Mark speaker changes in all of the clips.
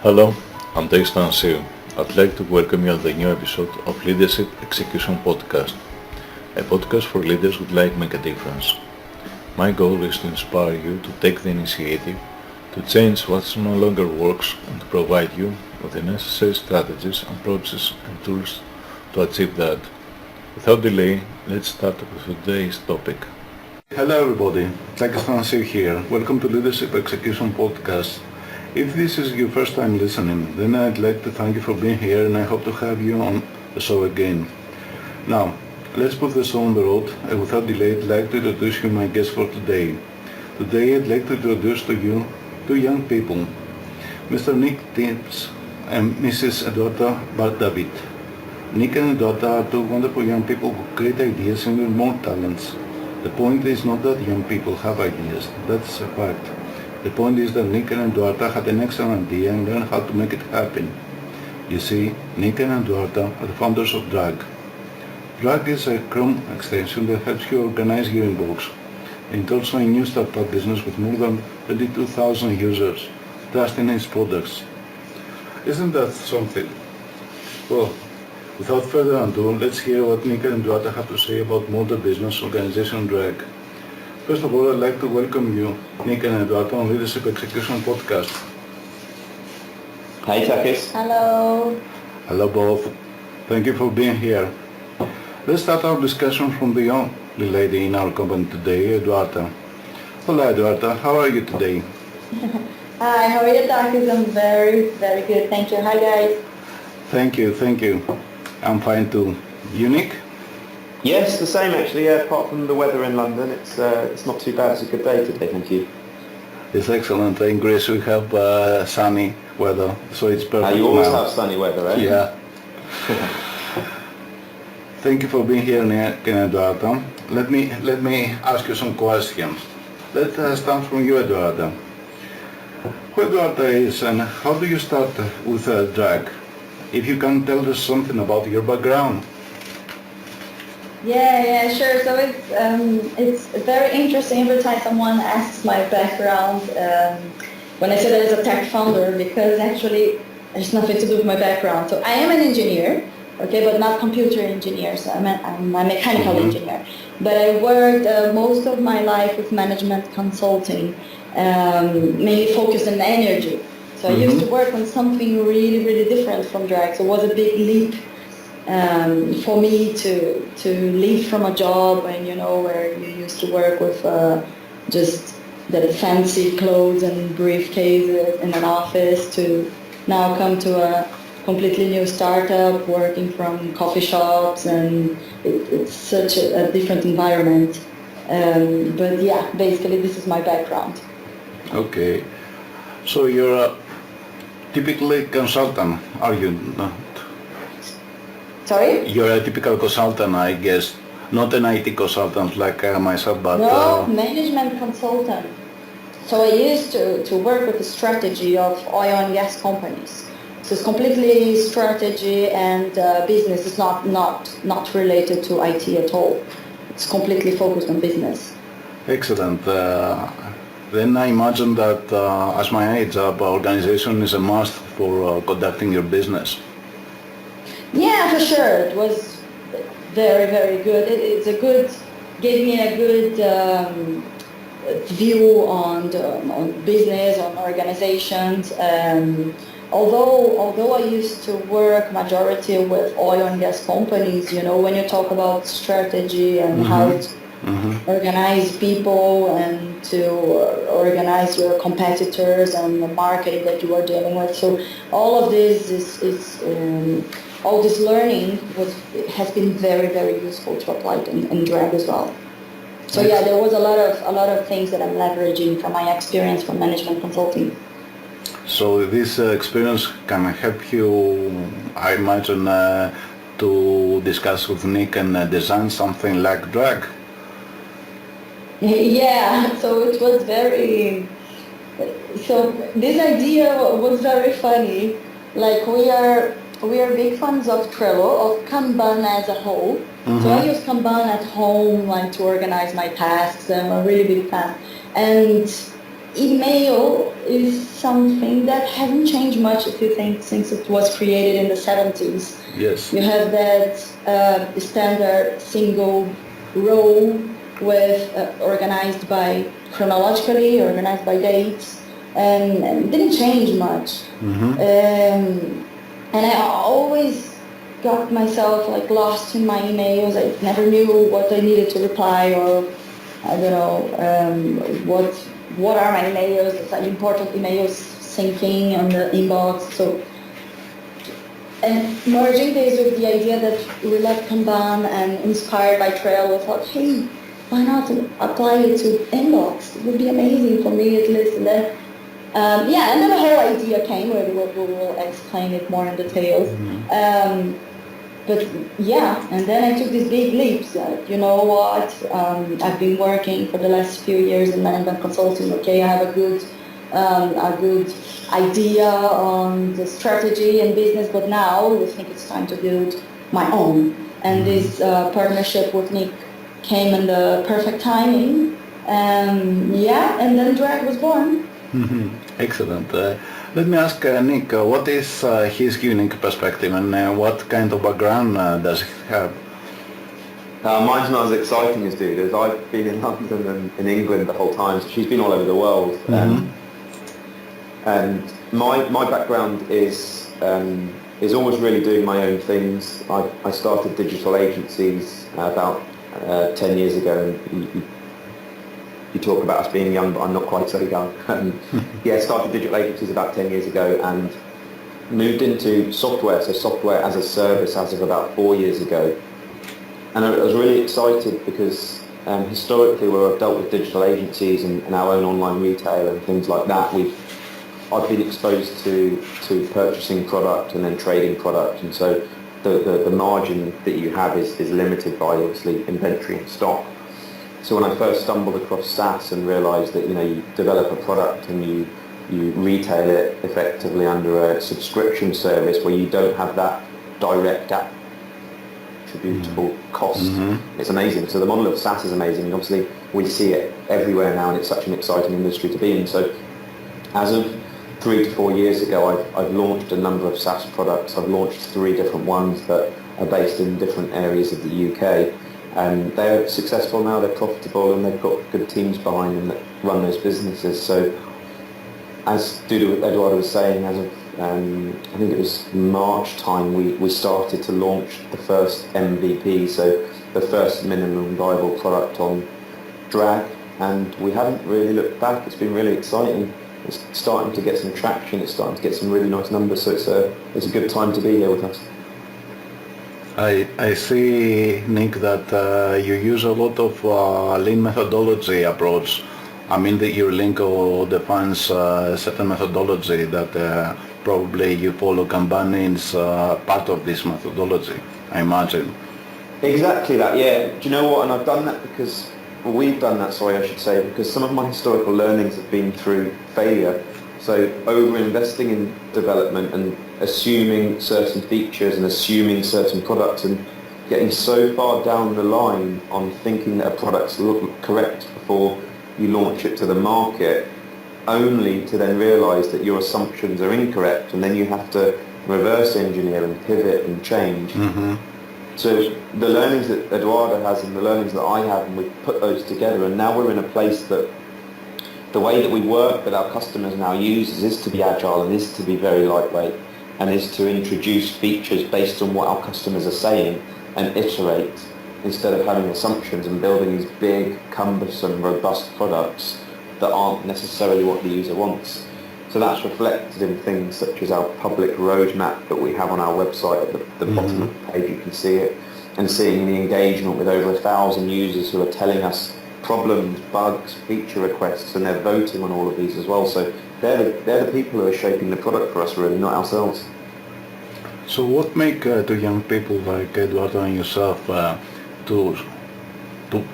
Speaker 1: Hello, I'm Takis Athanassiou. I'd like to welcome you on the new episode of Leadership Execution Podcast, a podcast for leaders who'd like to make a difference. My goal is to inspire you to take the initiative, to change what no longer works, and to provide you with the necessary strategies, approaches, and tools to achieve that. Without delay, let's start with today's topic.
Speaker 2: Hello everybody, Takis Athanassiou here. Welcome to Leadership Execution Podcast. If this is your first time listening, then I'd like to thank you for being here and I hope to have you on the show again. Now, let's put the show on the road and without delay I'd like to introduce you my guest for today. Today I'd like to introduce to you two young people, Mr. Nick Timms and Mrs. Eduarda Bardavid. Nick and Eduarda are two wonderful young people with great ideas and with more talents. The point is not that young people have ideas, that's a fact. The point is that Nick and Eduarda had an excellent idea and learned how to make it happen. You see, Nick and Eduarda are the founders of Drag. Drag is a Chrome extension that helps you organize your inbox. And it's also a new startup business with more than 22,000 users trusting its products. Isn't that something? Well, without further ado, let's hear what Nick and Eduarda have to say about model business organization Drag. First of all, I'd like to welcome you, Nick and Eduarda, on Leadership Execution Podcast.
Speaker 3: Hey Takis.
Speaker 4: Hello.
Speaker 2: Hello both. Thank you for being here. Let's start our discussion from the only lady in our company today, Eduarda. Hello Eduarda, how are you today?
Speaker 4: Hi, how are you, Takis? I'm very, very good. Thank you. Hi, guys.
Speaker 2: Thank you. I'm fine too. You, Nick?
Speaker 3: Yes, the same actually. Apart from the weather in London, it's not too bad. It's a good day today. Thank you.
Speaker 2: It's excellent. In Greece we have sunny weather, so it's perfect.
Speaker 3: You always
Speaker 2: now.
Speaker 3: have sunny weather, eh?
Speaker 2: Yeah. Thank you for being here, Nick and Eduarda. Let me ask you some questions. Let's start from you, Eduarda. Who Eduarda is and how do you start with Drag? If you can tell us something about your background.
Speaker 4: Yeah, sure. So it's very interesting every time someone asks my background when I said I was a tech founder, because actually there's nothing to do with my background. So I am an engineer, okay, but not computer engineer. So I'm a mechanical engineer. But I worked most of my life with management consulting, mainly focused on energy. So I used to work on something really, really different from Drag. So it was a big leap for me to leave from a job and where you used to work with just the fancy clothes and briefcases in an office to now come to a completely new startup working from coffee shops, and it's such a different environment. But yeah, basically this is my background.
Speaker 2: Okay. So you're a typically consultant, are you not?
Speaker 4: Sorry?
Speaker 2: You're a typical consultant, I guess. Not an IT consultant like myself, but...
Speaker 4: No, management consultant. So I used to work with the strategy of oil and gas companies. So it's completely strategy and business. It's not related to IT at all. It's completely focused on business.
Speaker 2: Excellent. Then I imagine that as my age, organization is a must for conducting your business.
Speaker 4: Yeah, for sure. It was very, very good. Gave me a good view on business, on organizations. Although I used to work majority with oil and gas companies, when you talk about strategy and how to organize people and to organize your competitors and the market that you are dealing with. So all of this is all this learning has been very, very useful to apply in Drag as well. So yeah, there was a lot of things that I'm leveraging from my experience from management consulting.
Speaker 2: So this experience can help you, I imagine, to discuss with Nick and design something like Drag.
Speaker 4: Yeah, so it was so this idea was very funny. Like we are big fans of Trello, of Kanban as a whole. So I use Kanban at home, like to organize my tasks. I'm a really big fan. And email is something that hasn't changed much, if you think, since it was created in the 70s.
Speaker 2: Yes.
Speaker 4: You have that standard single row with organized by chronologically, organized by dates, and didn't change much. And I always got myself like lost in my emails. I never knew what I needed to reply, or I don't know what are my emails, like important emails syncing on the inbox. So, and merging this with the idea that we like Kanban and inspired by Trail, I thought, hey, why not apply it to inbox? It would be amazing for me at least. And then and then the whole idea came, where we will explain it more in detail. But yeah, and then I took these big leaps. You know what? I've been working for the last few years in management consulting. Okay, I have a good idea on the strategy and business, but now I think it's time to build my own. And this partnership with Nick came in the perfect timing. And then Drag was born.
Speaker 2: Excellent. Let me ask Nick, what is his unique perspective, and what kind of background does he have?
Speaker 3: Mine's not as exciting as Duda's. I've been in London and in England the whole time, so she's been all over the world. And my background is always really doing my own things. I started digital agencies about 10 years ago. And you talk about us being young, but I'm not quite so young. Started digital agencies about 10 years ago and moved into software, so software as a service as of about 4 years ago. And I was really excited because historically, where I've dealt with digital agencies and our own online retail and things like that, I've been exposed to purchasing product and then trading product, and so the margin that you have is limited by obviously inventory and stock. So when I first stumbled across SaaS and realised that you develop a product and you retail it effectively under a subscription service where you don't have that direct attributable cost, it's amazing. So the model of SaaS is amazing, and obviously we see it everywhere now, and it's such an exciting industry to be in. So as of 3 to 4 years ago, I've launched a number of SaaS products. I've launched 3 different ones that are based in different areas of the UK. And they're successful now, they're profitable, and they've got good teams behind them that run those businesses. So as Eduarda was saying, as of I think it was March time, we started to launch the first MVP, so the first minimum viable product on Drag, and we haven't really looked back. It's been really exciting. It's starting to get some traction, it's starting to get some really nice numbers, so it's a good time to be here with us.
Speaker 2: I see, Nick, that you use a lot of lean methodology approach. I mean that your link defines a certain methodology that probably you follow. Kanban is part of this methodology, I imagine.
Speaker 3: Exactly that, yeah. Do you know what? And I've done that because, well, we've done that, sorry, I should say, because some of my historical learnings have been through failure. So over-investing in development and assuming certain features and assuming certain products and getting so far down the line on thinking that a product's correct before you launch it to the market, only to then realise that your assumptions are incorrect, and then you have to reverse engineer and pivot and change. So the learnings that Eduarda has and the learnings that I have, and we've put those together, and now we're in a place that the way that we work with our customers and our users is to be agile and is to be very lightweight and is to introduce features based on what our customers are saying and iterate instead of having assumptions and building these big, cumbersome, robust products that aren't necessarily what the user wants. So that's reflected in things such as our public roadmap that we have on our website. At the bottom of the page you can see it, and seeing the engagement with over 1,000 users who are telling us problems, bugs, feature requests, and they're voting on all of these as well. So they're the people who are shaping the product for us, really, not ourselves.
Speaker 2: So what make the young people like Eduarda and yourself to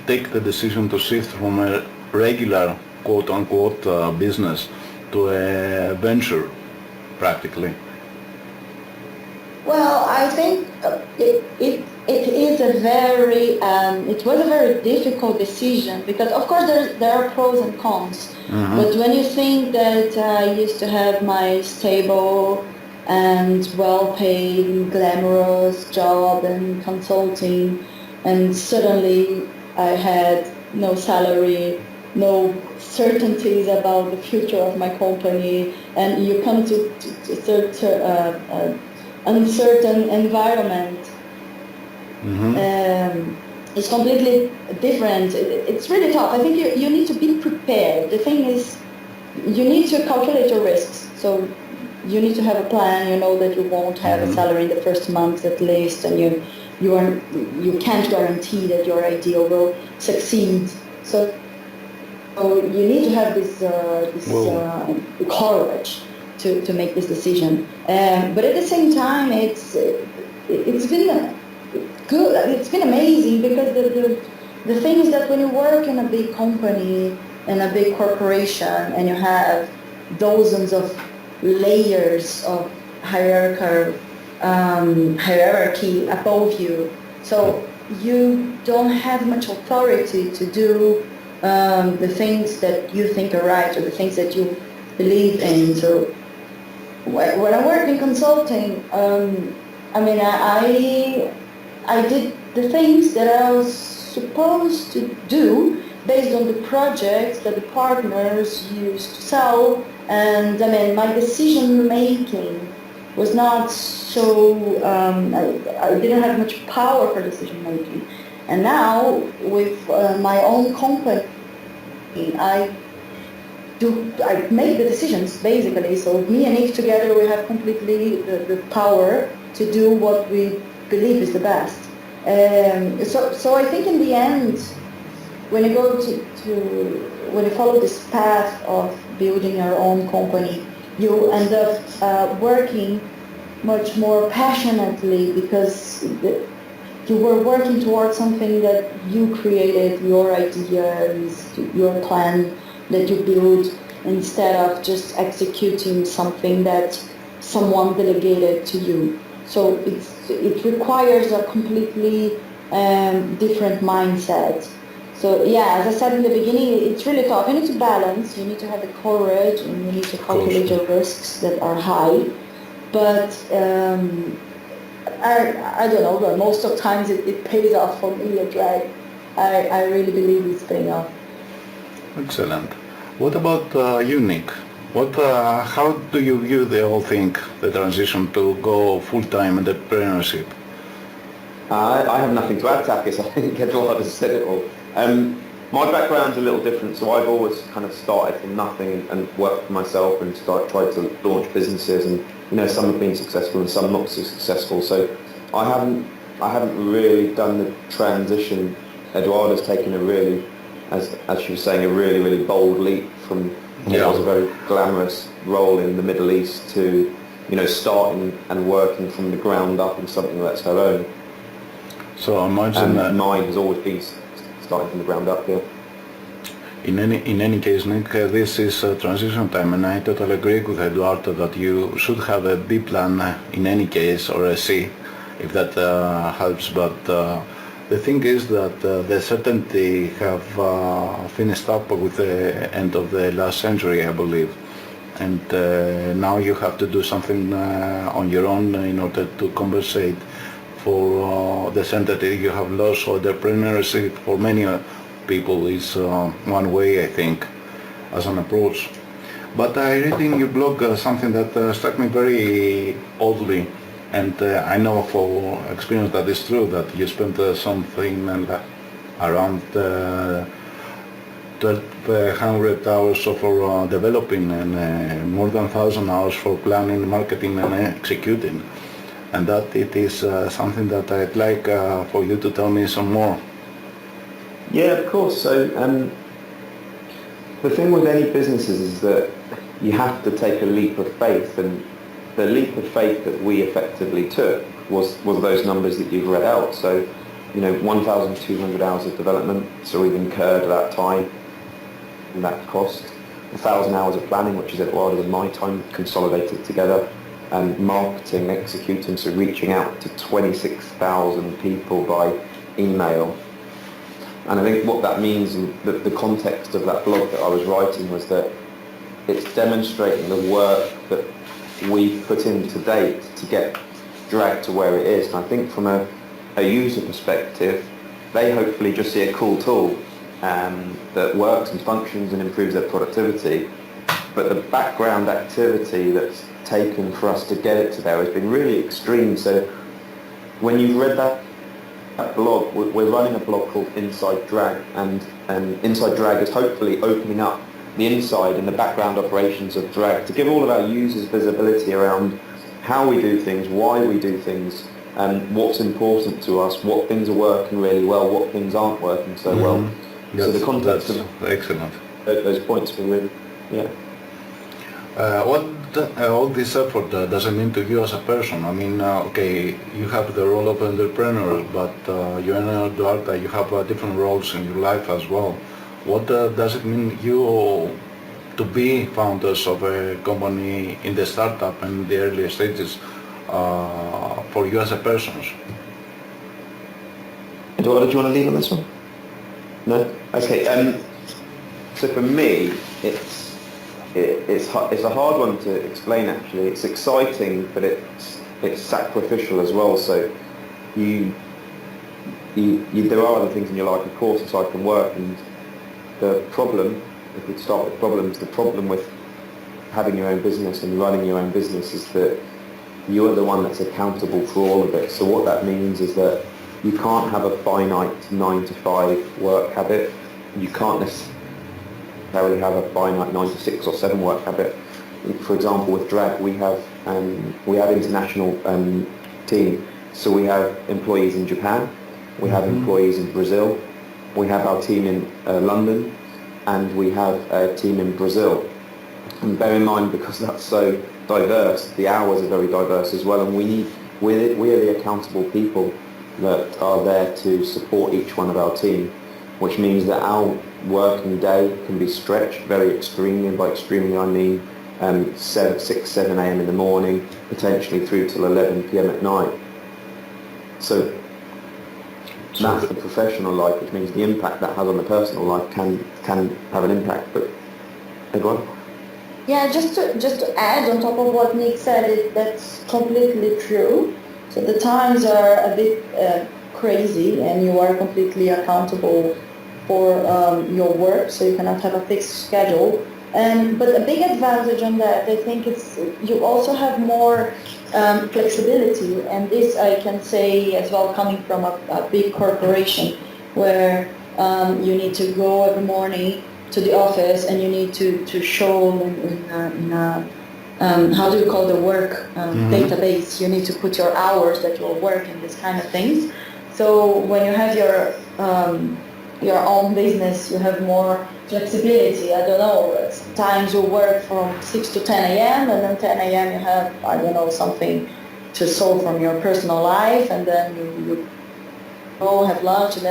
Speaker 2: take the decision to shift from a regular quote-unquote business to a venture, practically?
Speaker 4: Well, I think it was a very difficult decision because, of course, there are pros and cons.
Speaker 2: Mm-hmm.
Speaker 4: But when you think that I used to have my stable and well-paid, glamorous job and consulting, and suddenly I had no salary, no certainties about the future of my company, and you come to uncertain environment.
Speaker 2: Mm-hmm.
Speaker 4: It's completely different. It's really tough. I think you need to be prepared. The thing is, you need to calculate your risks. So you need to have a plan. You know that you won't have a salary in the first month at least, and you can't guarantee that your idea will succeed. So you need to have this courage to make this decision. But at the same time, it's been good. It's been amazing because the thing is that when you work in a big company, in a big corporation, and you have dozens of layers of hierarchy above you, so you don't have much authority to do the things that you think are right or the things that you believe in. So when I worked in consulting, I did the things that I was supposed to do based on the projects that the partners used to sell, and my decision making was not so, I didn't have much power for decision making. And now with my own company, I make the decisions basically. So me and Nick together, we have completely the power to do what we believe is the best. So I think in the end, when you go when you follow this path of building your own company, you end up working much more passionately because you were working towards something that you created, your ideas, your plan that you built, instead of just executing something that someone delegated to you. So it requires a completely different mindset. So yeah, as I said in the beginning, it's really tough. You need to balance, you need to have the courage, and you need to calculate your risks that are high. But I don't know, but most of times it pays off for me. I really believe it's paying off.
Speaker 2: Excellent. What about you, Nick? How do you view the whole thing, the transition to go full-time entrepreneurship?
Speaker 3: I have nothing to add, Takis. I think Eduarda said it all. My background's a little different, so I've always kind of started from nothing and worked for myself and tried to launch businesses, and some have been successful and some not so successful. So I haven't really done the transition. Eduarda's taken a really, as she was saying, a really, really bold leap from what was a very glamorous role in the Middle East to starting and working from the ground up in something that's her own.
Speaker 2: So I imagine that
Speaker 3: mine has always been starting from the ground up here.
Speaker 2: In any case, Nick, this is a transition time, and I totally agree with Eduardo that you should have a B plan in any case, or a C, if that helps. But the thing is that the certainty have finished up with the end of the last century, I believe, and now you have to do something on your own in order to compensate for the certainty you have lost. So entrepreneurship for many people is one way, I think, as an approach. But I read in your blog something that struck me very oddly, and I know for experience that is true, that you spent something around 1,200 hours for developing and more than 1,000 hours for planning, marketing and executing. And that it is something that I'd like for you to tell me some more.
Speaker 3: Yeah, of course. So the thing with any businesses is that you have to take a leap of faith, and the leap of faith that we effectively took was those numbers that you've read out. So 1,200 hours of development, so we've incurred that time and that cost. 1,000 hours of planning, which is Eduarda and my time consolidated together. marketing, executing, so reaching out to 26,000 people by email. And I think what that means, and the context of that blog that I was writing, was that it's demonstrating the work that we've put in to date to get Drag to where it is. And I think from a user perspective, they hopefully just see a cool tool that works and functions and improves their productivity. But the background activity that's taken for us to get it to there has been really extreme. So when you've read that blog, we're running a blog called Inside Drag, and Inside Drag is hopefully opening up the inside and the background operations of Drag to give all of our users visibility around how we do things, why we do things, what's important to us, what things are working really well, what things aren't working so well. So the context of
Speaker 2: excellent.
Speaker 3: Those points were really, yeah.
Speaker 2: What all this effort does it mean to you as a person? I mean, okay, you have the role of entrepreneur, but you and Eduarda, you have different roles in your life as well. What does it mean you to be founders of a company in the startup and the early stages for you as a person?
Speaker 3: Eduarda, do you want to lead on this one? No? Okay. So for me, it's a hard one to explain actually. It's exciting, but it's sacrificial as well. So there are other things in your life, of course, aside from work. And the problem, if we start with problems, the problem with having your own business and running your own business is that you are the one that's accountable for all of it. So what that means is that you can't have a finite 9-to-5 work habit. You can't necessarily have a finite 9-to-6 or 7 work habit. For example, with Drag, we have international team. So we have employees in Japan, we have employees in Brazil, we have our team in London, and we have a team in Brazil. And bear in mind, because that's so diverse, the hours are very diverse as well, and we are the accountable people that are there to support each one of our team, which means that our working day can be stretched very extremely, and by extremely I mean 6, 7 a.m. in the morning, potentially through till 11 p.m. at night. So that's the professional life, which means the impact that has on the personal life can have an impact. But Eduarda?
Speaker 4: Yeah, just to add on top of what Nick said, that's completely true. So the times are a bit crazy, and you are completely accountable for your work, so you cannot have a fixed schedule. But a big advantage on that, I think, is you also have more flexibility, and this I can say as well, coming from a big corporation where you need to go every morning to the office, and you need to show in a how do you call the work database, you need to put your hours that you'll work and this kind of things. So when you have your own business, you have more flexibility. I don't know, times you work from 6 to 10 a.m. and then 10 a.m. you have, I don't know, something to solve from your personal life, and then you go have lunch, and then